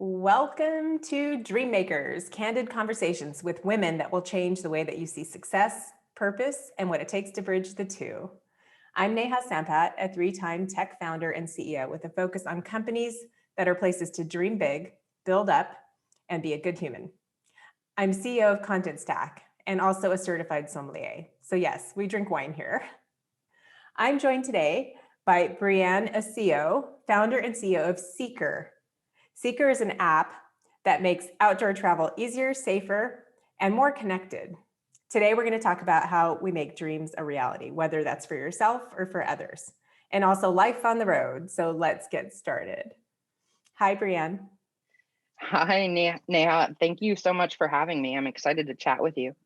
Welcome to Dreammakers, candid conversations with women that will change the way that you see success, purpose, and what it takes to bridge the two. I'm Neha Sampat, a three-time tech founder and CEO with a focus on companies that are places to dream big, build up, and be a good human. I'm CEO of Contentstack and also a certified sommelier. So yes, we drink wine here. I'm joined today by Breanne Acio, founder and CEO of Sēkr. Sēkr is an app that makes outdoor travel easier, safer, and more connected. Today, we're going to talk about how we make dreams a reality, whether that's for yourself or for others, and also life on the road. So let's get started. Hi, Breanne. Hi, Neha. Thank you so much for having me. I'm excited to chat with you.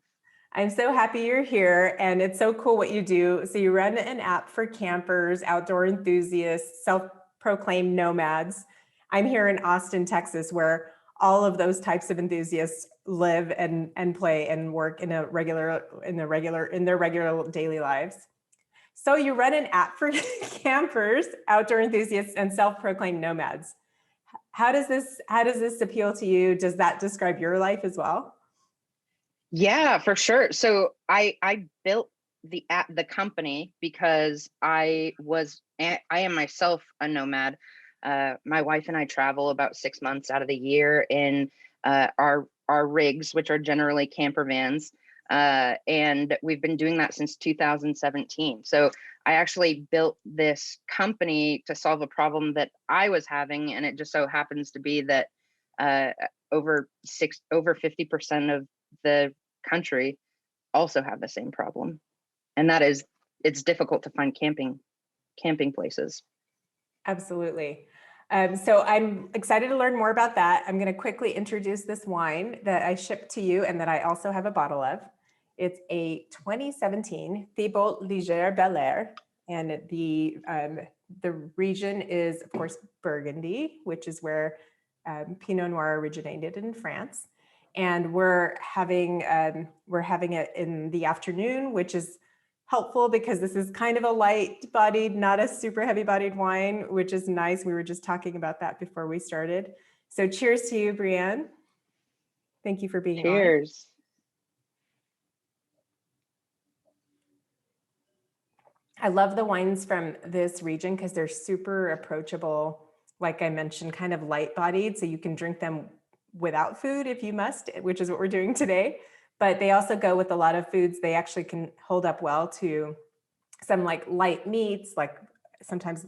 I'm so happy you're here, and it's so cool what you do. So you run an app for campers, outdoor enthusiasts, self-proclaimed nomads. I'm here in Austin, Texas, where all of those types of enthusiasts live and play and work in their regular daily lives. So you run an app for campers, outdoor enthusiasts, and self-proclaimed nomads. How does this appeal to you? Does that describe your life as well? Yeah, for sure. So I built the company because I am myself a nomad. My wife and I travel about 6 months out of the year in our rigs, which are generally camper vans. And we've been doing that since 2017. So I actually built this company to solve a problem that I was having. And it just so happens to be that over 50% of the country also have the same problem. And that is, it's difficult to find camping places. Absolutely. So I'm excited to learn more about that. I'm going to quickly introduce this wine that I shipped to you and that I also have a bottle of. It's a 2017 Thibault Liger-Belair, and the region is, of course, Burgundy, which is where Pinot Noir originated in France. And we're having it in the afternoon, which is helpful because this is kind of a light-bodied, not a super heavy-bodied wine, which is nice. We were just talking about that before we started. So cheers to you, Breanne. Thank you for being on. Cheers. I love the wines from this region because they're super approachable. Like I mentioned, kind of light-bodied, so you can drink them without food if you must, which is what we're doing today. But they also go with a lot of foods. They actually can hold up well to some like light meats, like sometimes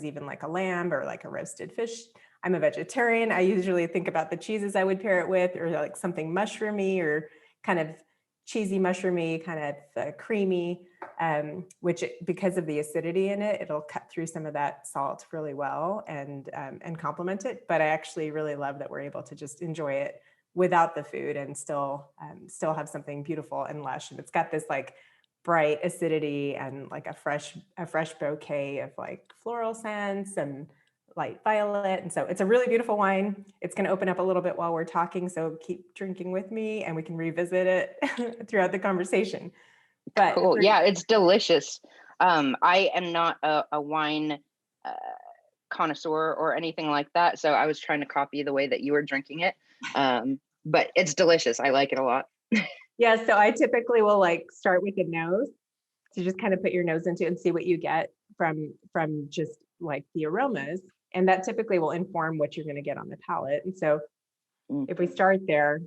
even like a lamb or like a roasted fish. I'm a vegetarian. I usually think about the cheeses I would pair it with, or like something mushroomy or kind of cheesy mushroomy, kind of creamy, which because of the acidity in it, it'll cut through some of that salt really well and complement it. But I actually really love that we're able to just enjoy it without the food and still have something beautiful and lush. And it's got this like bright acidity and like a fresh bouquet of like floral scents and light violet. And so it's a really beautiful wine. It's going to open up a little bit while we're talking. So keep drinking with me and we can revisit it throughout the conversation. But cool. Yeah, it's delicious. I am not a wine connoisseur or anything like that. So I was trying to copy the way that you were drinking it. But it's delicious. I like it a lot. Yeah, so I typically will like start with the nose. So just kind of put your nose into it and see what you get from just like the aromas. And that typically will inform what you're going to get on the palate. And so if we start there,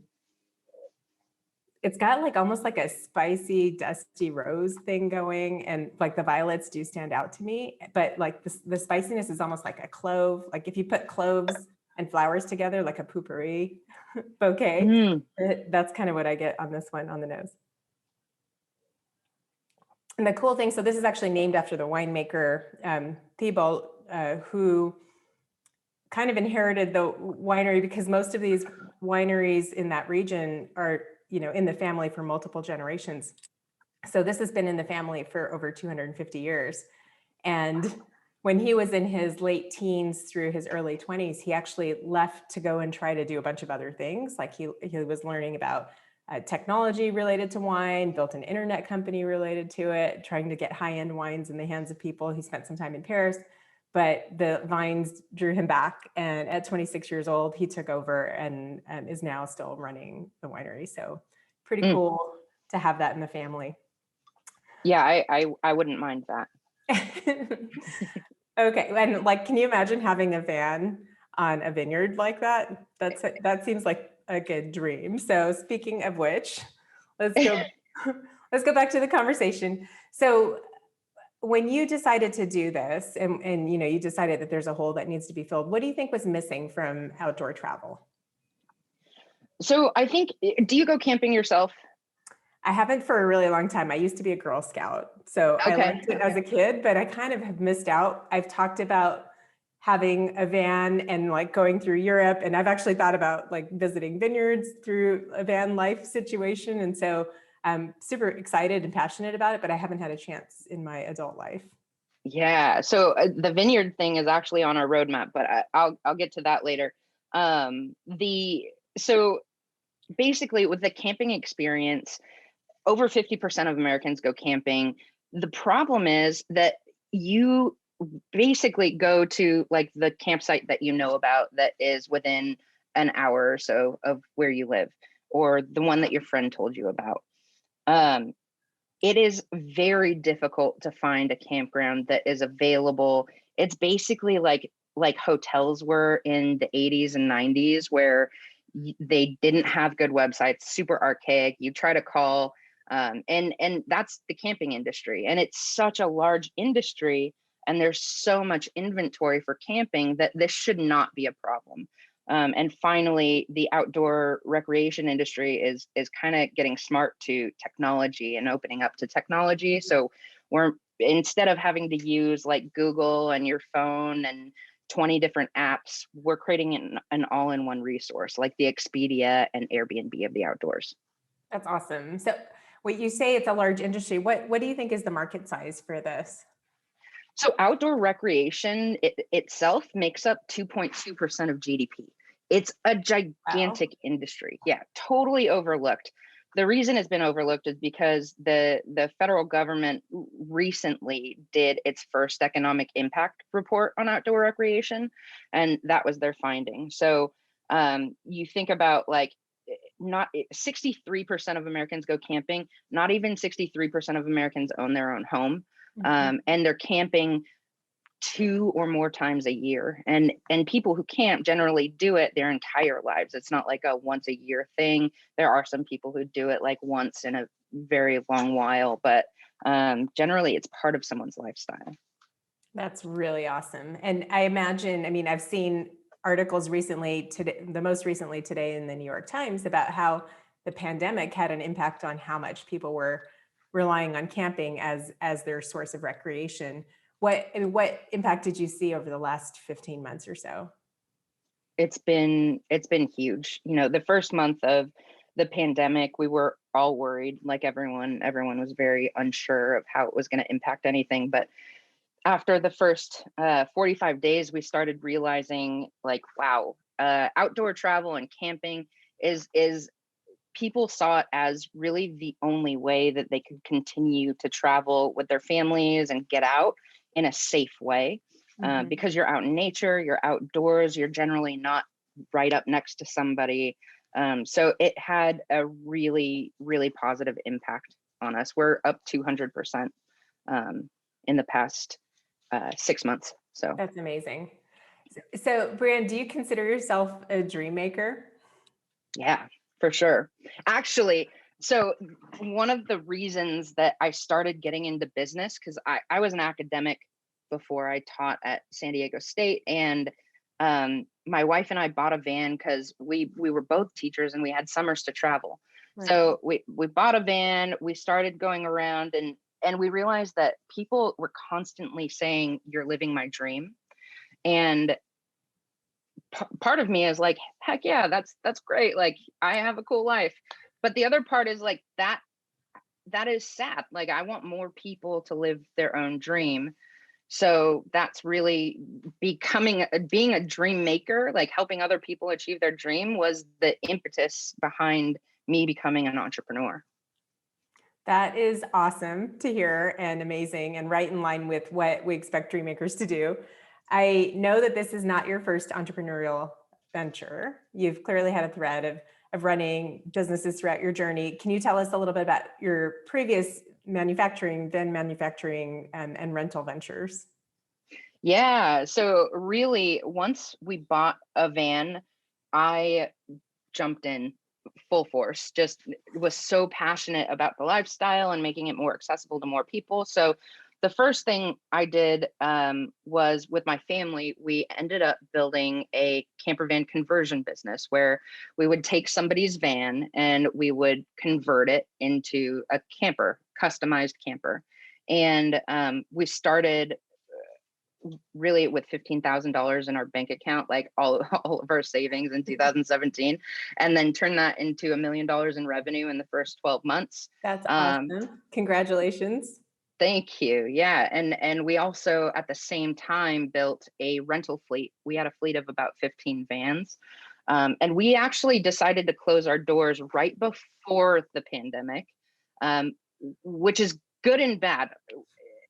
it's got like almost like a spicy, dusty rose thing going. And like the violets do stand out to me, but like the spiciness is almost like a clove. Like if you put cloves and flowers together, like a potpourri bouquet, that's kind of what I get on this one on the nose. And the cool thing, so this is actually named after the winemaker, Thibault, who kind of inherited the winery because most of these wineries in that region are, in the family for multiple generations. So this has been in the family for over 250 years. And when he was in his late teens through his early 20s, he actually left to go and try to do a bunch of other things. Like he was learning about technology related to wine, built an internet company related to it, trying to get high-end wines in the hands of people. He spent some time in Paris. but the vines drew him back. And at 26 years old, he took over and is now still running the winery. So pretty Mm. cool to have that in the family. Yeah, I wouldn't mind that. Okay, and like, can you imagine having a van on a vineyard like that? That seems like a good dream. So speaking of which, let's go let's go back to the conversation. So when you decided to do this and you decided that there's a hole that needs to be filled, what do you think was missing from outdoor travel? So I think, do you go camping yourself? I haven't for a really long time. I used to be a Girl Scout, so I Okay. liked it as a kid, but I kind of have missed out. I've talked about having a van and like going through Europe, and I've actually thought about like visiting vineyards through a van life situation. And so I'm super excited and passionate about it, but I haven't had a chance in my adult life. Yeah. So the vineyard thing is actually on our roadmap, but I'll get to that later. So basically with the camping experience, over 50% of Americans go camping. The problem is that you basically go to like the campsite that you know about that is within an hour or so of where you live, or the one that your friend told you about. It is very difficult to find a campground that is available. It's basically like hotels were in the 80s and 90s, where they didn't have good websites, super archaic. You try to call, and that's the camping industry, and it's such a large industry, and there's so much inventory for camping that this should not be a problem. And finally, the outdoor recreation industry is kind of getting smart to technology and opening up to technology. So we're, instead of having to use like Google and your phone and 20 different apps, we're creating an all-in-one resource like the Expedia and Airbnb of the outdoors. That's awesome. So what you say, it's a large industry. What do you think is the market size for this? So outdoor recreation itself makes up 2.2% of GDP. It's a Wow. gigantic industry. Yeah, totally overlooked. The reason it's been overlooked is because the federal government recently did its first economic impact report on outdoor recreation, and that was their finding. So you think about like, not 63% of Americans go camping. Not even 63% of Americans own their own home, Mhm. and they're camping 2 or more times a year. And people who camp generally do it their entire lives. It's not like a once a year thing. There are some people who do it like once in a very long while, but generally it's part of someone's lifestyle. That's really awesome. And I imagine, I mean, I've seen articles recently today, the most recently today in the New York Times, about how the pandemic had an impact on how much people were relying on camping as their source of recreation. What impact did you see over the last 15 months or so? It's been huge. You know, the first month of the pandemic, we were all worried, like everyone was very unsure of how it was going to impact anything. But after the first 45 days, we started realizing like, wow, outdoor travel and camping is people saw it as really the only way that they could continue to travel with their families and get out in a safe way. Mhm. Because you're out in nature, you're outdoors, you're generally not right up next to somebody. So it had a really, really positive impact on us. We're up 200% in the past 6 months. So That's amazing. So, Breanne, do you consider yourself a dream maker? yeah, for sure. Actually, so one of the reasons that I started getting into business, because I was an academic before I taught at San Diego State, and my wife and I bought a van because we were both teachers and we had summers to travel. Right. So we bought a van, we started going around, and we realized that people were constantly saying, "You're living my dream." And part of me is like, heck yeah, that's great, like I have a cool life. But the other part is like, that is sad. Like I want more people to live their own dream. So that's really being a dream maker, like helping other people achieve their dream, was the impetus behind me becoming an entrepreneur. That is awesome to hear and amazing and right in line with what we expect dream makers to do. I know that this is not your first entrepreneurial venture. You've clearly had a thread of running businesses throughout your journey. Can you tell us a little bit about your previous manufacturing, then manufacturing and rental ventures? Yeah. So really, once we bought a van, I jumped in full force. Just was so passionate about the lifestyle and making it more accessible to more people. So the first thing I did was with my family, we ended up building a camper van conversion business where we would take somebody's van and we would convert it into a camper, customized camper. And we started really with $15,000 in our bank account, like all of our savings in 2017, and then turn that into $1 million in revenue in the first 12 months. That's awesome. Congratulations. Thank you. Yeah. And we also at the same time built a rental fleet. We had a fleet of about 15 vans. And we actually decided to close our doors right before the pandemic, um, which is good and bad.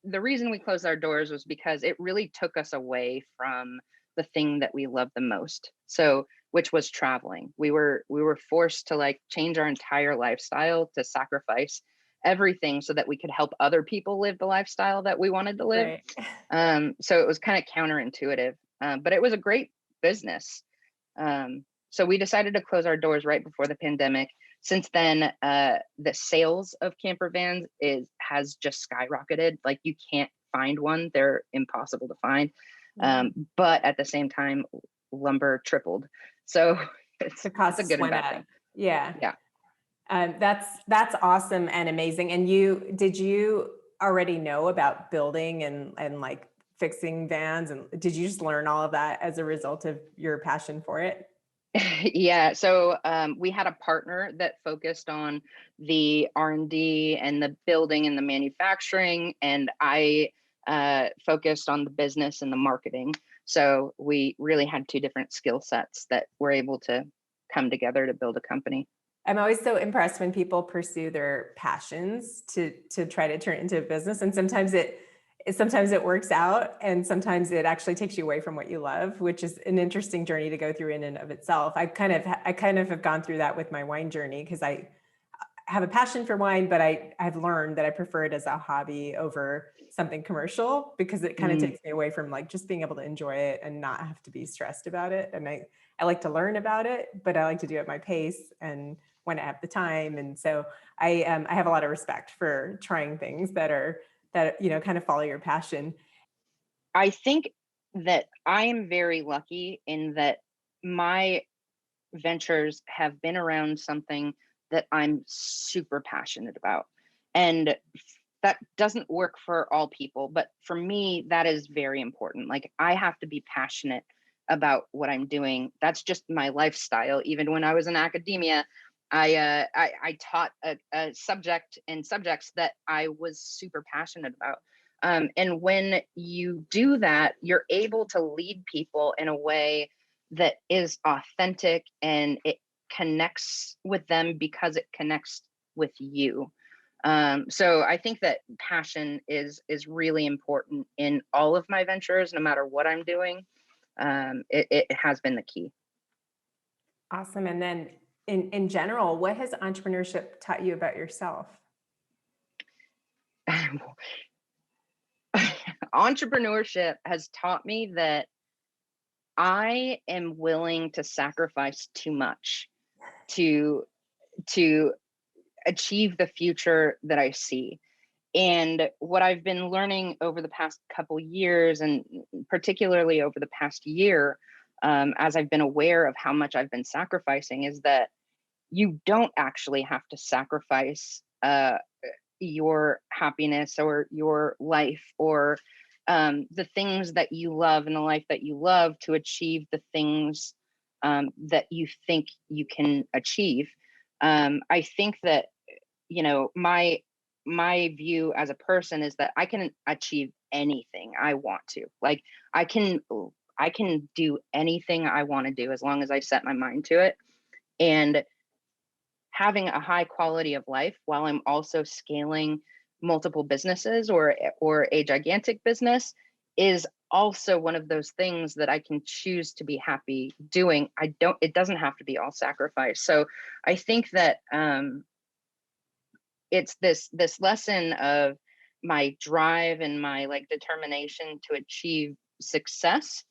The reason we closed our doors was because it really took us away from the thing that we love the most. So, which was traveling. We were forced to like change our entire lifestyle, to sacrifice everything so that we could help other people live the lifestyle that we wanted to live. Right. So it was kind of counterintuitive, but it was a great business. So we decided to close our doors right before the pandemic. Since then, the sales of camper vans has just skyrocketed. Like you can't find one; they're impossible to find. Yeah. But at the same time, lumber tripled. So The it's a costs good and went bad up. thing. Yeah. Yeah. That's awesome and amazing. And did you already know about building and like fixing vans? And did you just learn all of that as a result of your passion for it? Yeah, so we had a partner that focused on the R&D and the building and the manufacturing, and I focused on the business and the marketing. So we really had two different skill sets that were able to come together to build a company. I'm always so impressed when people pursue their passions to try to turn it into a business. And sometimes it works out, and sometimes it actually takes you away from what you love, which is an interesting journey to go through in and of itself. I kind of have gone through that with my wine journey because I have a passion for wine, but I've learned that I prefer it as a hobby over something commercial because it kind of Mm, takes me away from like just being able to enjoy it and not have to be stressed about it. And I like to learn about it, but I like to do it at my pace and when I have the time. And so I have a lot of respect for trying things that kind of follow your passion. I think that I am very lucky in that my ventures have been around something that I'm super passionate about. And that doesn't work for all people, but for me, that is very important. Like, I have to be passionate about what I'm doing. That's just my lifestyle. Even when I was in academia, I taught a subject and subjects that I was super passionate about. And when you do that, you're able to lead people in a way that is authentic, and it connects with them because it connects with you. So I think that passion is really important in all of my ventures, no matter what I'm doing. It has been the key. Awesome. And then in general, what has entrepreneurship taught you about yourself? Entrepreneurship has taught me that I am willing to sacrifice too much to to achieve the future that I see. And what I've been learning over the past couple years, and particularly over the past year, as I've been aware of how much I've been sacrificing, is that you don't actually have to sacrifice your happiness or your life or the things that you love and the life that you love to achieve the things that you think you can achieve. I think that, my view as a person is that I can achieve anything I want to. Like, I can do anything I want to do as long as I set my mind to it. And having a high quality of life while I'm also scaling multiple businesses or a gigantic business is also one of those things that I can choose to be happy doing. It doesn't have to be all sacrifice. So I think that it's this lesson of my drive and my like determination to achieve success.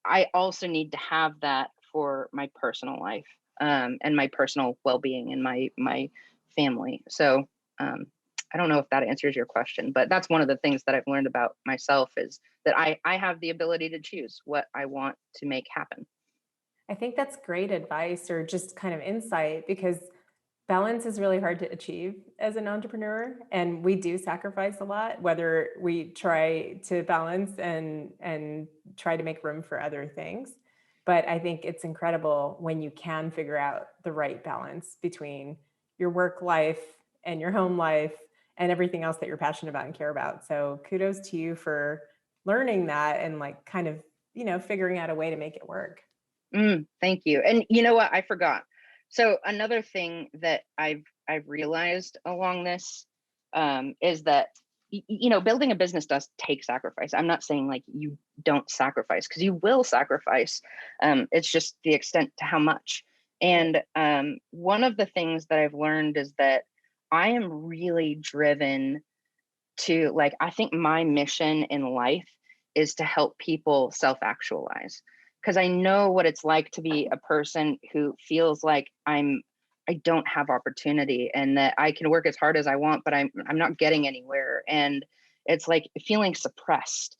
I also need to have that for my personal life, and my personal well-being and my family. So I don't know if that answers your question, but that's one of the things that I've learned about myself, is that I have the ability to choose what I want to make happen. I think that's great advice, or just kind of insight, because balance is really hard to achieve as an entrepreneur, and we do sacrifice a lot, whether we try to balance and try to make room for other things. But I think it's incredible when you can figure out the right balance between your work life and your home life and everything else that you're passionate about and care about. So kudos to you for learning that and like kind of, figuring out a way to make it work. Thank you. And you know what? I forgot. So another thing that I've realized along this, is that building a business does take sacrifice. I'm not saying like you don't sacrifice, because you will sacrifice. It's just the extent to how much. And one of the things that I've learned is that I am really driven to, like, I think my mission in life is to help people self-actualize, because I know what it's like to be a person who feels like I don't have opportunity, and that I can work as hard as I want, but I'm not getting anywhere, and it's like feeling suppressed.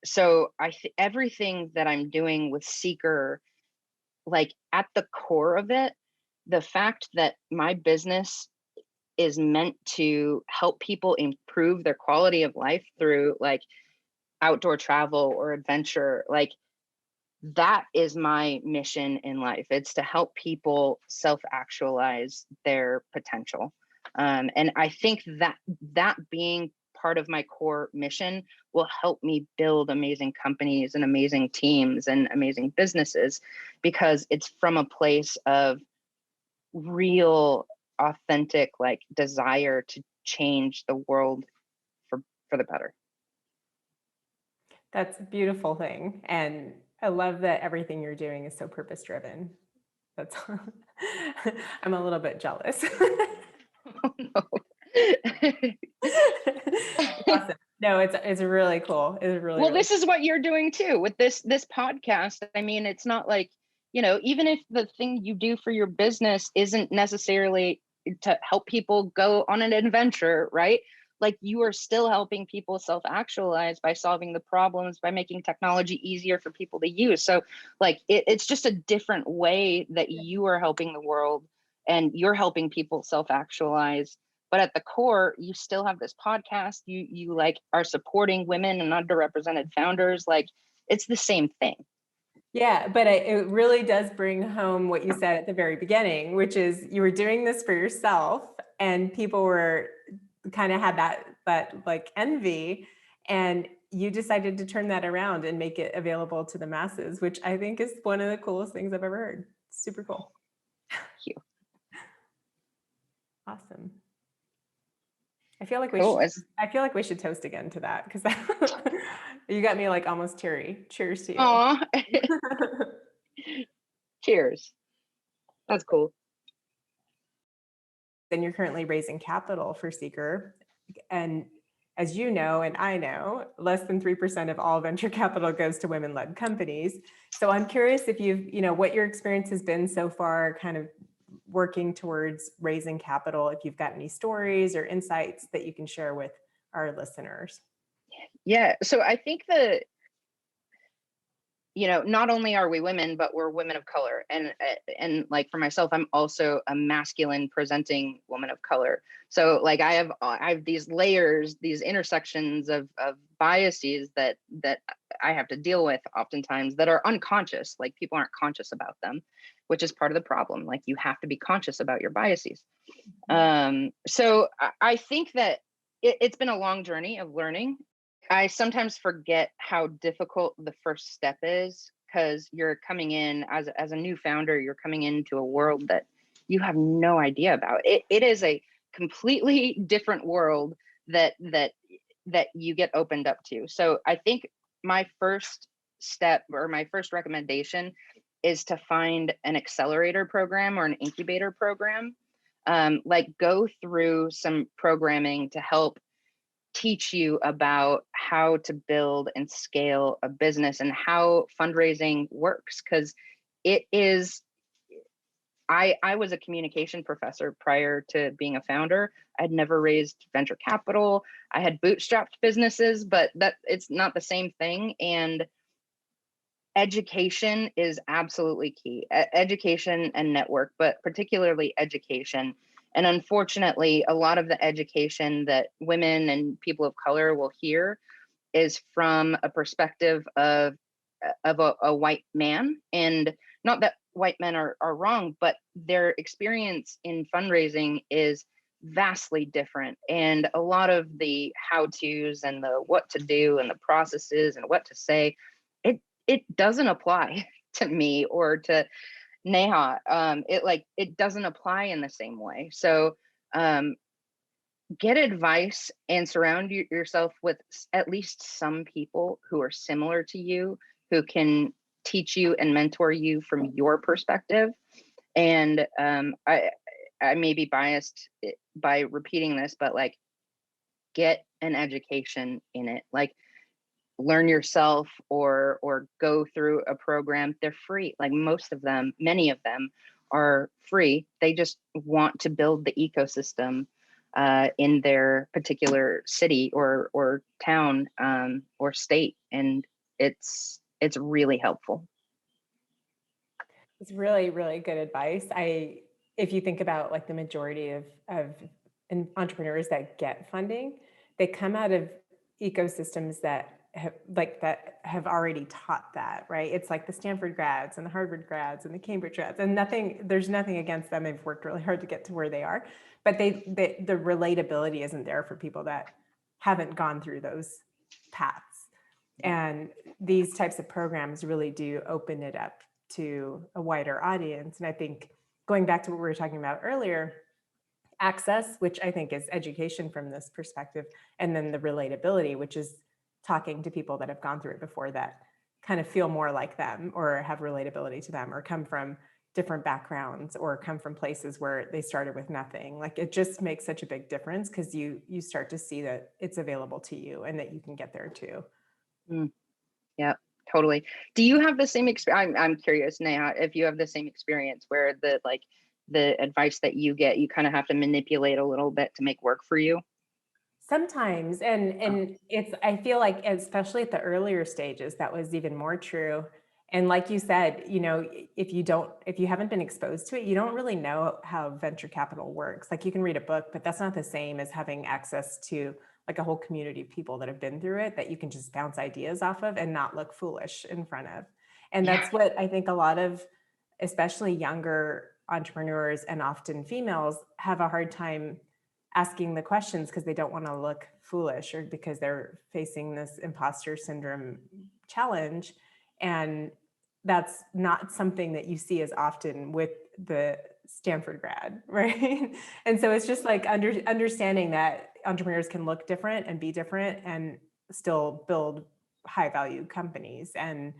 So everything that I'm doing with Sēkr, like at the core of it, the fact that my business is meant to help people improve their quality of life through like outdoor travel or adventure, like that is my mission in life. It's to help people self-actualize their potential. And I think that being part of my core mission will help me build amazing companies and amazing teams and amazing businesses, because it's from a place of real, authentic, like desire to change the world for the better. That's a beautiful thing. And I love that everything you're doing is so purpose driven. That's I'm a little bit jealous. Oh, no. Awesome. No, it's really cool. It's really, Well, really this is what you're doing too with this podcast. I mean, it's not like, even if the thing you do for your business isn't necessarily to help people go on an adventure, right? Like, you are still helping people self-actualize by solving the problems, by making technology easier for people to use. So like it's just a different way that you are helping the world, and you're helping people self-actualize. But at the core, you still have this podcast. You like are supporting women and underrepresented founders. Like, it's the same thing. Yeah, but it really does bring home what you said at the very beginning, which is you were doing this for yourself, and people were kind of had that like envy, and you decided to turn that around and make it available to the masses, which I think is one of the coolest things I've ever heard. Super cool. Thank you. Awesome. I feel like Cool. we should toast again to that, because you got me like almost teary. Cheers to you. Aw. Cheers. That's cool. Then you're currently raising capital for Sēkr. And as you know, and I know, less than 3% of all venture capital goes to women-led companies. So I'm curious if what your experience has been so far, kind of working towards raising capital, if you've got any stories or insights that you can share with our listeners. Yeah. So I think that, not only are we women, but we're women of color. And like for myself, I'm also a masculine presenting woman of color. So like I have these layers, these intersections of biases that I have to deal with oftentimes, that are unconscious. Like, people aren't conscious about them, which is part of the problem. Like, you have to be conscious about your biases. So I think that it's been a long journey of learning. I sometimes forget how difficult the first step is, because you're coming in as a new founder. You're coming into a world that you have no idea about. It is a completely different world that that you get opened up to. So I think my first step or my first recommendation is to find an accelerator program or an incubator program. Like go through some programming to help teach you about how to build and scale a business and how fundraising works. Because it is, I was a communication professor prior to being a founder. I'd never raised venture capital. I had bootstrapped businesses, but that it's not the same thing. And education is absolutely key. Education and network, but particularly education. And unfortunately, a lot of the education that women and people of color will hear is from a perspective of a white man. And not that white men are wrong, but their experience in fundraising is vastly different. And a lot of the how-tos and the what to do and the processes and what to say, it doesn't apply to me or to Neha. It doesn't apply in the same way. So get advice and surround yourself with at least some people who are similar to you, who can teach you and mentor you from your perspective. And I may be biased by repeating this, but like, get an education in it. Like, learn yourself or go through a program. They're free. Like most of them, many of them are free. They just want to build the ecosystem in their particular city or town or state, and it's really helpful. It's really, really good advice. If you think about like the majority of entrepreneurs that get funding, they come out of ecosystems that have already taught that, right? It's like the Stanford grads and the Harvard grads and the Cambridge grads, and there's nothing against them. They've worked really hard to get to where they are, but the relatability isn't there for people that haven't gone through those paths. And these types of programs really do open it up to a wider audience. And I think going back to what we were talking about earlier, access, which I think is education from this perspective, and then the relatability, which is talking to people that have gone through it before that kind of feel more like them or have relatability to them or come from different backgrounds or come from places where they started with nothing. Like it just makes such a big difference because you start to see that it's available to you and that you can get there too. Yeah, totally. Do you have the same experience? I'm curious, Neha, if you have the same experience where the advice that you get, you kind of have to manipulate a little bit to make work for you? Sometimes, and I feel like especially at the earlier stages, that was even more true. And like you said, if you haven't been exposed to it, you don't really know how venture capital works. Like you can read a book, but that's not the same as having access to like a whole community of people that have been through it that you can just bounce ideas off of and not look foolish in front of. And that's what I think a lot of, especially younger entrepreneurs and often females, have a hard time asking the questions because they don't want to look foolish or because they're facing this imposter syndrome challenge. And that's not something that you see as often with the Stanford grad, right? And so it's just like understanding that entrepreneurs can look different and be different and still build high value companies. And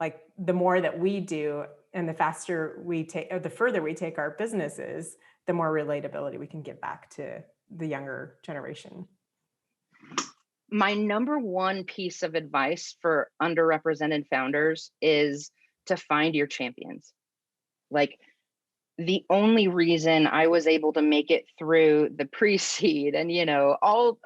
like the more that we do and the faster we take, or the further we take our businesses, the more relatability we can give back to the younger generation. My number one piece of advice for underrepresented founders is to find your champions. Like the only reason I was able to make it through the pre-seed and all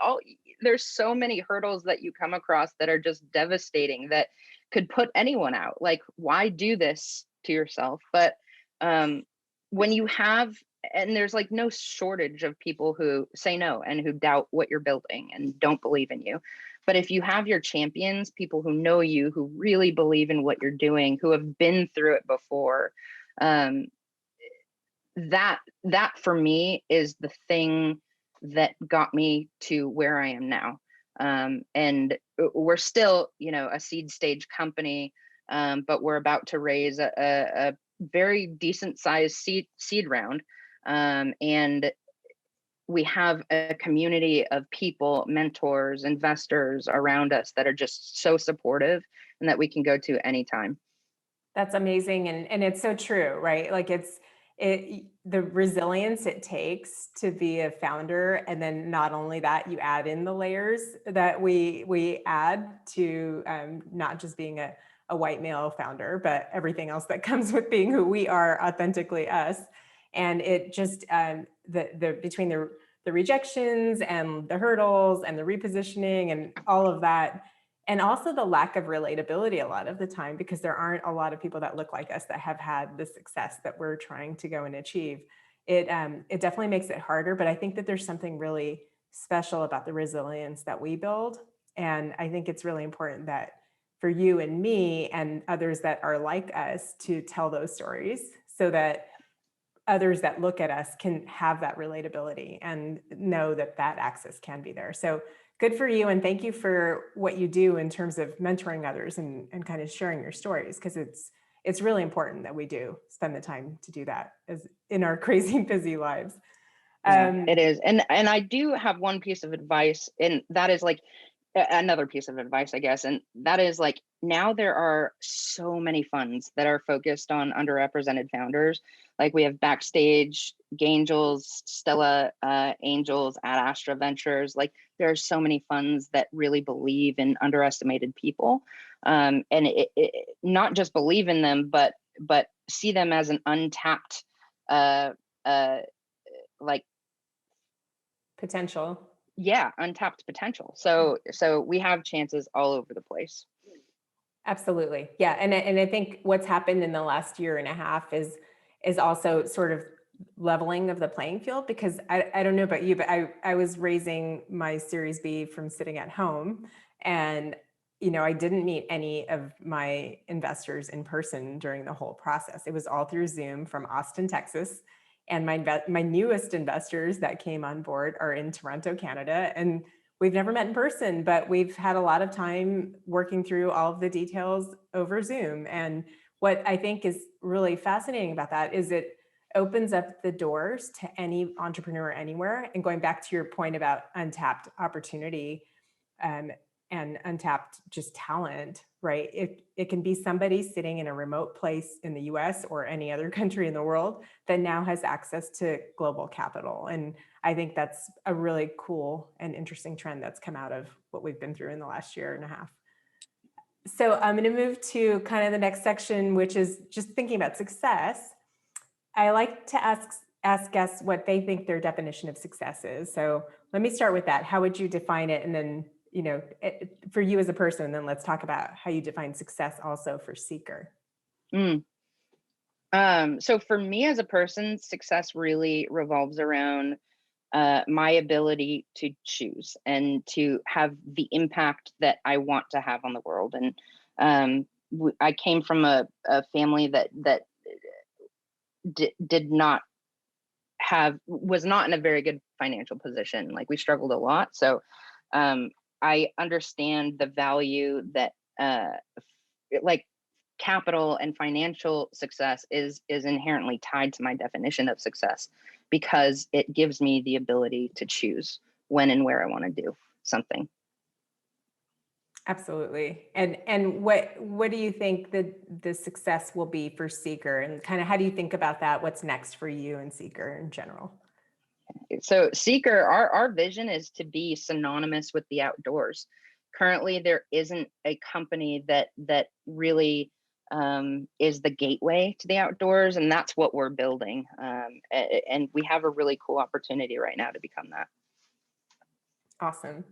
there's so many hurdles that you come across that are just devastating that could put anyone out. Like, why do this to yourself? But when you have, and there's like no shortage of people who say no and who doubt what you're building and don't believe in you. But if you have your champions, people who know you, who really believe in what you're doing, who have been through it before, that for me is the thing that got me to where I am now. And we're still, a seed stage company, but we're about to raise a very decent sized seed round. And we have a community of people, mentors, investors around us that are just so supportive and that we can go to anytime. That's amazing. And it's so true, right? Like the resilience it takes to be a founder. And then not only that, you add in the layers that we add to not just being a white male founder, but everything else that comes with being who we are, authentically us. And it just the between the rejections and the hurdles and the repositioning and all of that, and also the lack of relatability a lot of the time, because there aren't a lot of people that look like us that have had the success that we're trying to go and achieve. It definitely makes it harder, but I think that there's something really special about the resilience that we build. And I think it's really important that for you and me and others that are like us to tell those stories so that others that look at us can have that relatability and know that that access can be there. So good for you. And thank you for what you do in terms of mentoring others and kind of sharing your stories, because it's really important that we do spend the time to do that as in our crazy busy lives. Yeah, it is. And I do have one piece of advice, and that is like another piece of advice, I guess. And that is like, now there are so many funds that are focused on underrepresented founders. Like we have Backstage, Gangels, Stella Angels, Ad Astra Ventures. Like there are so many funds that really believe in underestimated people. And it not just believe in them, but see them as an untapped like Potential. yeah, untapped potential. So we have chances all over the place. Absolutely. Yeah. And I think what's happened in the last year and a half is also sort of leveling of the playing field, because I don't know about you, but I was raising my Series B from sitting at home, and I didn't meet any of my investors in person during the whole process. It was all through Zoom from Austin, Texas. And my newest investors that came on board are in Toronto, Canada, and we've never met in person, but we've had a lot of time working through all of the details over Zoom. And what I think is really fascinating about that is it opens up the doors to any entrepreneur anywhere. And going back to your point about untapped opportunity, and untapped just talent, right? It can be somebody sitting in a remote place in the US or any other country in the world that now has access to global capital. And I think that's a really cool and interesting trend that's come out of what we've been through in the last year and a half. So I'm going to move to kind of the next section, which is just thinking about success. I like to ask guests what they think their definition of success is. So let me start with that. How would you define it? And then, for you as a person, and then let's talk about how you define success also for Sēkr. So for me as a person, success really revolves around my ability to choose and to have the impact that I want to have on the world. And I came from a family that was not in a very good financial position. Like we struggled a lot. So I understand the value that like capital and financial success is inherently tied to my definition of success, because it gives me the ability to choose when and where I want to do something. Absolutely. And what do you think the success will be for Sēkr, and kind of how do you think about that? What's next for you and Sēkr in general? So Sēkr, our vision is to be synonymous with the outdoors. Currently, there isn't a company that really is the gateway to the outdoors, and that's what we're building. And we have a really cool opportunity right now to become that. Awesome.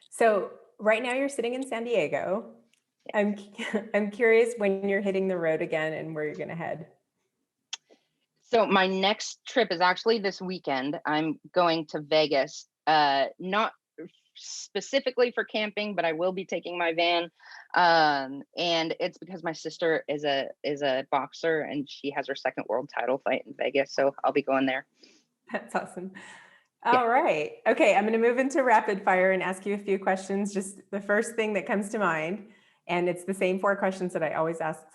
So right now you're sitting in San Diego. I'm curious when you're hitting the road again and where you're going to head. So my next trip is actually this weekend. I'm going to Vegas, not specifically for camping, but I will be taking my van. And it's because my sister is a boxer and she has her second world title fight in Vegas. So I'll be going there. That's awesome. All right. Okay. I'm going to move into rapid fire and ask you a few questions. Just the first thing that comes to mind. And it's the same 4 questions that I always ask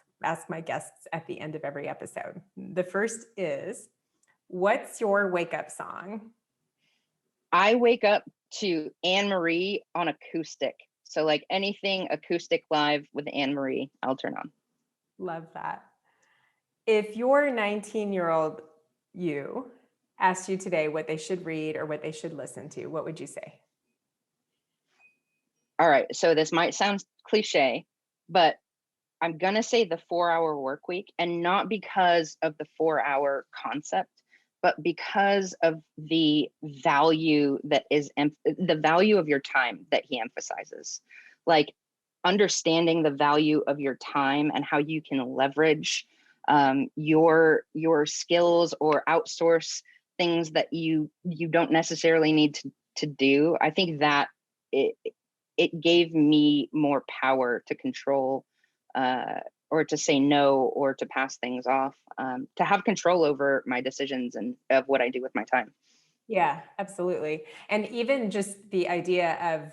my guests at the end of every episode. The first is, what's your wake up song? I wake up to Anne Marie on acoustic. So like anything acoustic live with Anne Marie, I'll turn on. Love that. If your 19-year-old you asked you today what they should read or what they should listen to, what would you say? All right. So this might sound cliche, but I'm going to say the 4-hour work week, and not because of the 4-hour concept, but because of the value that is the value of your time that he emphasizes. Like understanding the value of your time and how you can leverage your skills or outsource things that you don't necessarily need to do. I think that it gave me more power to control or to say no or to pass things off, to have control over my decisions and of what I do with my time. Yeah, absolutely. And even just the idea of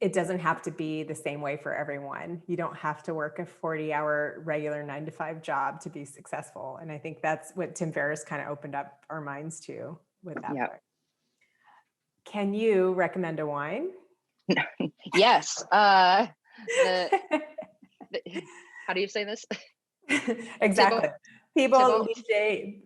it doesn't have to be the same way for everyone. You don't have to work a 40-hour regular 9 to 5 job to be successful. And I think that's what Tim Ferriss kind of opened up our minds to with that Yeah. book. Can you recommend a wine? Yes. The, how do you say this? Exactly. Thibault Thibault?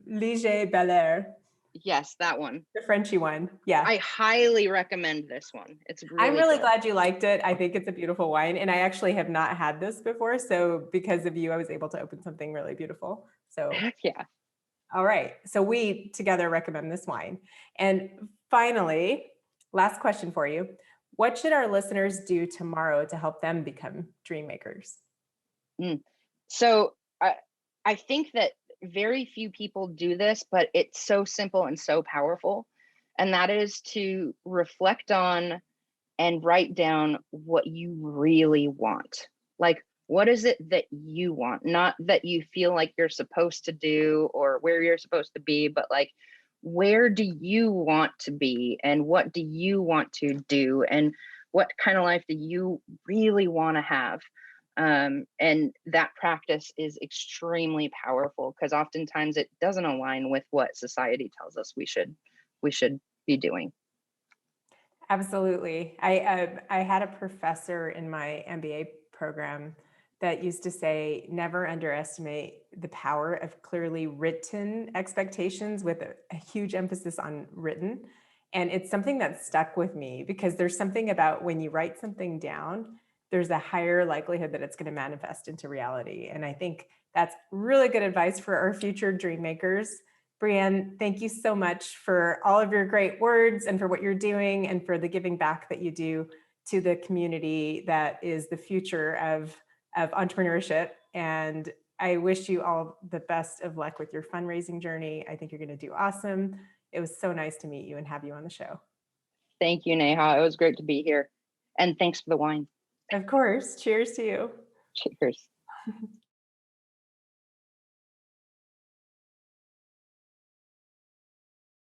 Liger-Belair, Yes, that one. the Frenchy one. Yeah. I highly recommend this one. It's I'm really really good. glad you liked it. I think it's a beautiful wine. And I actually have not had this before. So because of you, I was able to open something really beautiful. So, Yeah. all right. So we together recommend this wine. And finally, last question for you. What should our listeners do tomorrow to help them become dream makers? So I think that very few people do this, but it's so simple and so powerful. And that is to reflect on and write down what you really want. Like, what is it that you want? Not that you feel like you're supposed to do or where you're supposed to be, but like, where do you want to be and what do you want to do and what kind of life do you really want to have? And that practice is extremely powerful because oftentimes it doesn't align with what society tells us we should be doing. Absolutely. I had a professor in my MBA program that used to say, never underestimate the power of clearly written expectations with a huge emphasis on written. And it's something that stuck with me because there's something about when you write something down, there's a higher likelihood that it's going to manifest into reality. And I think that's really good advice for our future dream makers. Breanne, thank you so much for all of your great words and for what you're doing and for the giving back that you do to the community that is the future of entrepreneurship. And I wish you all the best of luck with your fundraising journey. I think you're going to do awesome. It was so nice to meet you and have you on the show. Thank you, Neha. It was great to be here. And thanks for the wine. Of course. Cheers to you. Cheers.